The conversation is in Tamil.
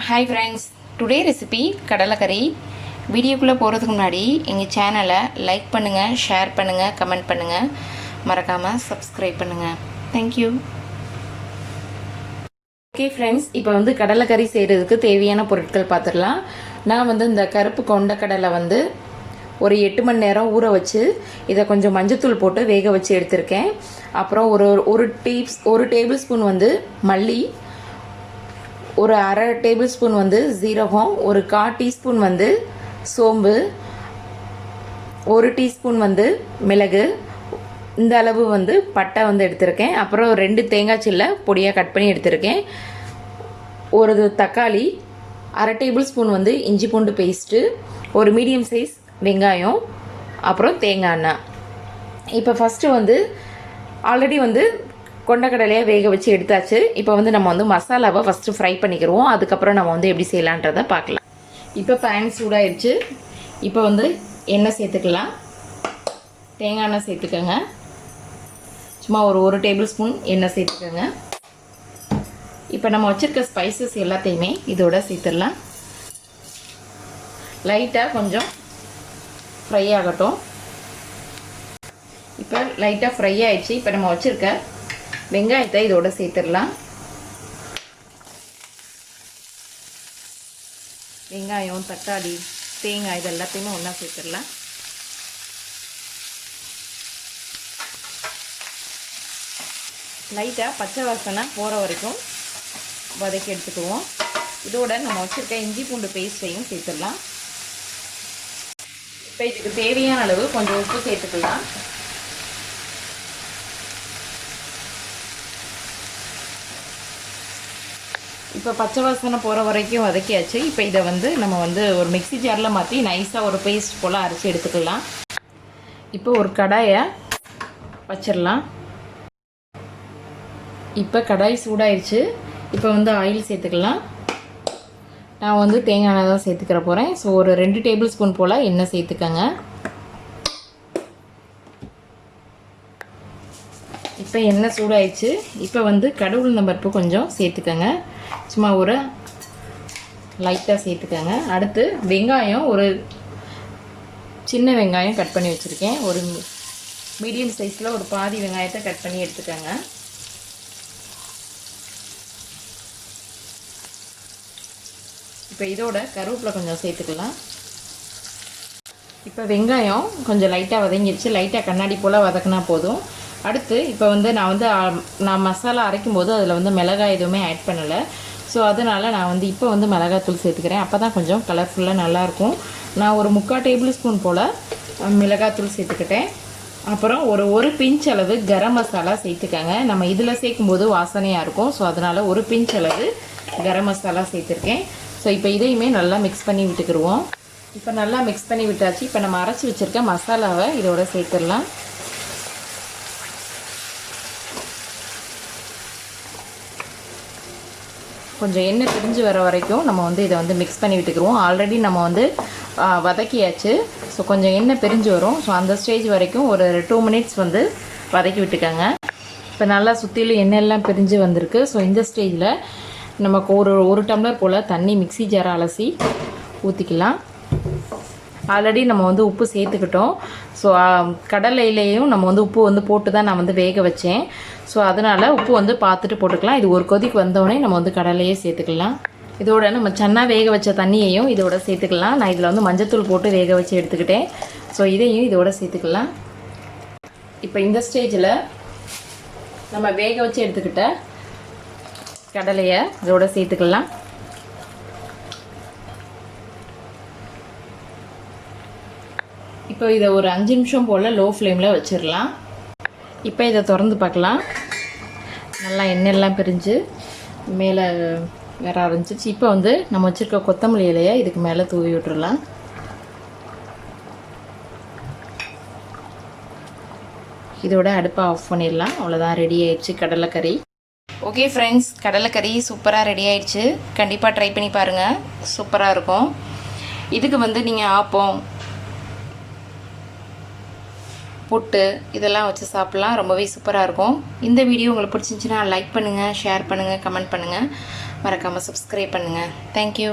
Hi friends, today recipe Kadala curry. வீடியோக்குள்ளே போகிறதுக்கு முன்னாடி எங்கள் சேனலை லைக் பண்ணுங்கள், ஷேர் பண்ணுங்கள், கமெண்ட் பண்ணுங்கள், மறக்காமல் சப்ஸ்கிரைப் பண்ணுங்கள். தேங்க்யூ. ஓகே ஃப்ரெண்ட்ஸ், இப்போ வந்து கடலை கறி செய்கிறதுக்கு தேவையான பொருட்கள் பார்த்துடலாம். நான் வந்து இந்த கருப்பு கொண்ட கடலை வந்து ஒரு 8 மணி நேரம் ஊற வச்சு இதை கொஞ்சம் மஞ்சத்தூள் போட்டு வேக வச்சு எடுத்திருக்கேன். அப்புறம் ஒரு டேபிள் ஸ்பூன் வந்து மல்லி, ஒரு அரை டேபிள் ஸ்பூன் வந்து ஜீரகம், ஒரு 1/4 டீஸ்பூன் வந்து சோம்பு, 1 டீஸ்பூன் வந்து மிளகு, இந்த அளவு வந்து பட்டை வந்து எடுத்திருக்கேன். அப்புறம் 2 தேங்காய் சில்லை பொடியாக கட் பண்ணி எடுத்திருக்கேன். ஒரு தக்காளி, அரை டேபிள் ஸ்பூன் வந்து இஞ்சி பூண்டு பேஸ்ட்டு, ஒரு மீடியம் சைஸ் வெங்காயம், அப்புறம் தேங்காய் எண்ணெய். இப்போ ஃபஸ்ட்டு வந்து ஆல்ரெடி வந்து கொண்டக்கடலையை வேக வச்சு எடுத்தாச்சு. இப்போ வந்து நம்ம வந்து மசாலாவை ஃபஸ்ட்டு ஃப்ரை பண்ணிக்கிறோம். அதுக்கப்புறம் நம்ம வந்து எப்படி செய்யலான்றதை பார்க்கலாம். இப்போ பேன் சூடாகிடுச்சு. இப்போ வந்து எண்ணெய் சேர்த்துக்கலாம். தேங்காய் எண்ணெய் சேர்த்துக்கோங்க. சும்மா ஒரு டேபிள் ஸ்பூன் எண்ணெய் சேர்த்துக்கோங்க. இப்போ நம்ம வச்சுருக்க ஸ்பைசஸ் எல்லாத்தையுமே இதோட சேர்த்துடலாம். லைட்டாக கொஞ்சம் ஃப்ரை ஆகட்டும். இப்போ லைட்டாக ஃப்ரை ஆகிடுச்சு. இப்போ நம்ம வச்சுருக்க வெங்காயத்தை இதோட சேர்த்துடலாம். வெங்காயம், தக்காளி, தேங்காய் இது எல்லாத்தையுமே ஒன்றா சேர்த்துடலாம். லைட்டாக பச்சை வாசனை போகிற வரைக்கும் வதக்கி எடுத்துக்குவோம். இதோட நம்ம வச்சுருக்க இஞ்சி பூண்டு பேஸ்ட்டையும் சேர்த்துடலாம். இப்போ இதுக்கு தேவையான அளவு கொஞ்சம் உப்பு சேர்த்துக்கலாம். இப்போ பச்சை வாசனை போகிற வரைக்கும் வதக்கியாச்சு. இப்போ இதை வந்து நம்ம வந்து ஒரு மிக்ஸி ஜாரில் மாற்றி நைஸாக ஒரு பேஸ்ட் போல் அரைச்சி எடுத்துக்கலாம். இப்போ ஒரு கடாயை வச்சிடலாம். இப்போ கடாய் சூடாயிடுச்சு. இப்போ வந்து ஆயில் சேர்த்துக்கலாம். நான் வந்து தேங்காய் எண்ணெய் தான் சேர்த்துக்கிற போகிறேன். ஸோ ஒரு 2 டேபிள் ஸ்பூன் போல் எண்ணெய் சேர்த்துக்கங்க. இப்போ எண்ணெய் சூடாயிடுச்சு. இப்போ வந்து கடுகு உளுந்தம் பருப்பு கொஞ்சம் சேர்த்துக்கங்க. சும்மா ஒரு லைட்டாக சேர்த்துக்கங்க. அடுத்து வெங்காயம், ஒரு சின்ன வெங்காயம் கட் பண்ணி வச்சுருக்கேன். ஒரு மீடியம் சைஸில் ஒரு பாதி வெங்காயத்தை கட் பண்ணி எடுத்துக்கோங்க. இப்போ இதோட கருவேப்பிலை கொஞ்சம் சேர்த்துக்கலாம். இப்போ வெங்காயம் கொஞ்சம் லைட்டாக வதங்கிடுச்சு. லைட்டாக கண்ணாடி போல் வதக்கினா போதும். அடுத்து இப்போ வந்து நான் மசாலா அரைக்கும் போது அதில் வந்து மிளகாய் எதுவுமே ஆட் பண்ணலை. ஸோ அதனால் நான் வந்து இப்போ வந்து மிளகாய்த்தூள் சேர்த்துக்கிறேன். அப்போ தான் கொஞ்சம் கலர்ஃபுல்லாக நல்லாயிருக்கும். நான் ஒரு 3/4 டேபிள் ஸ்பூன் போல் மிளகாய்த்தூள் சேர்த்துக்கிட்டேன். அப்புறம் ஒரு பிஞ்ச் அளவு கரம் மசாலா சேர்த்துக்கங்க. நம்ம இதில் சேர்க்கும்போது வாசனையாக இருக்கும். ஸோ அதனால் ஒரு பிஞ்ச் அளவு கரம் மசாலா சேர்த்துருக்கேன். ஸோ இப்போ இதையுமே நல்லா மிக்ஸ் பண்ணி விட்டுக்கிடுவோம். இப்போ நல்லா மிக்ஸ் பண்ணி விட்டாச்சு. இப்போ நம்ம அரைச்சி வச்சுருக்க மசாலாவை இதோட சேர்த்துடலாம். கொஞ்சம் எண்ணெய் பிரிஞ்சு வர வரைக்கும் நம்ம வந்து இதை வந்து மிக்ஸ் பண்ணி விட்டுக்குருவோம். ஆல்ரெடி நம்ம வந்து வதக்கியாச்சு. ஸோ கொஞ்சம் எண்ணெய் பிரிஞ்சு வரும். ஸோ அந்த ஸ்டேஜ் வரைக்கும் ஒரு 2 மினிட்ஸ் வந்து வதக்கி விட்டுக்கோங்க. இப்போ நல்லா சுற்றிலும் எண்ணெயெல்லாம் பிரிஞ்சு வந்திருக்கு. ஸோ இந்த ஸ்டேஜில் நமக்கு ஒரு டம்ளர் போல் தண்ணி மிக்ஸி ஜாரை அலசி ஊற்றிக்கலாம். ஆல்ரெடி நம்ம வந்து உப்பு சேர்த்துக்கிட்டோம். ஸோ கடலையிலையும் நம்ம வந்து உப்பு வந்து போட்டு தான் நான் வந்து வேக வச்சேன். ஸோ அதனால் உப்பு வந்து பார்த்துட்டு போட்டுக்கலாம். இது ஒரு கொதிக்கு வந்தோடனே நம்ம வந்து கடலையே சேர்த்துக்கலாம். இதோட நம்ம சன்னா வேக வச்ச தண்ணியையும் இதோட சேர்த்துக்கலாம். நான் இதில் வந்து மஞ்சத்தூள் போட்டு வேக வச்சு எடுத்துக்கிட்டேன். ஸோ இதையும் இதோட சேர்த்துக்கலாம். இப்போ இந்த ஸ்டேஜில் நம்ம வேக வச்சு எடுத்துக்கிட்ட கடலையை இதோட சேர்த்துக்கலாம். இப்போ இதை ஒரு 5 நிமிஷம் போல் லோ ஃப்ளேமில் வச்சிடலாம். இப்போ இதை திறந்து பார்க்கலாம். நல்லா எண்ணெயெல்லாம் பிரிஞ்சு மேலே வேற ஆரம்பிச்சிச்சு. இப்போ வந்து நம்ம வச்சுருக்க கொத்தமல்லி இலையை இதுக்கு மேலே தூவி விட்டுடலாம். இதோட அடுப்பை ஆஃப் பண்ணிடலாம். அவ்வளோதான், ரெடி ஆயிடுச்சு கடலைக்கறி. ஓகே ஃப்ரெண்ட்ஸ், கடலைக்கறி சூப்பராக ரெடி ஆயிடுச்சு. கண்டிப்பாக ட்ரை பண்ணி பாருங்கள், சூப்பராக இருக்கும். இதுக்கு வந்து நீங்கள் ஆப்பம், புட்டு இதெல்லாம் வச்சு சாப்பிட்லாம். ரொம்பவே சூப்பராக இருக்கும். இந்த வீடியோ உங்களுக்கு பிடிச்சிருந்துச்சின்னா லைக் பண்ணுங்கள், ஷேர் பண்ணுங்கள், கமெண்ட் பண்ணுங்கள். மறக்காமல் சப்ஸ்கிரைப் பண்ணுங்கள். தேங்க்யூ.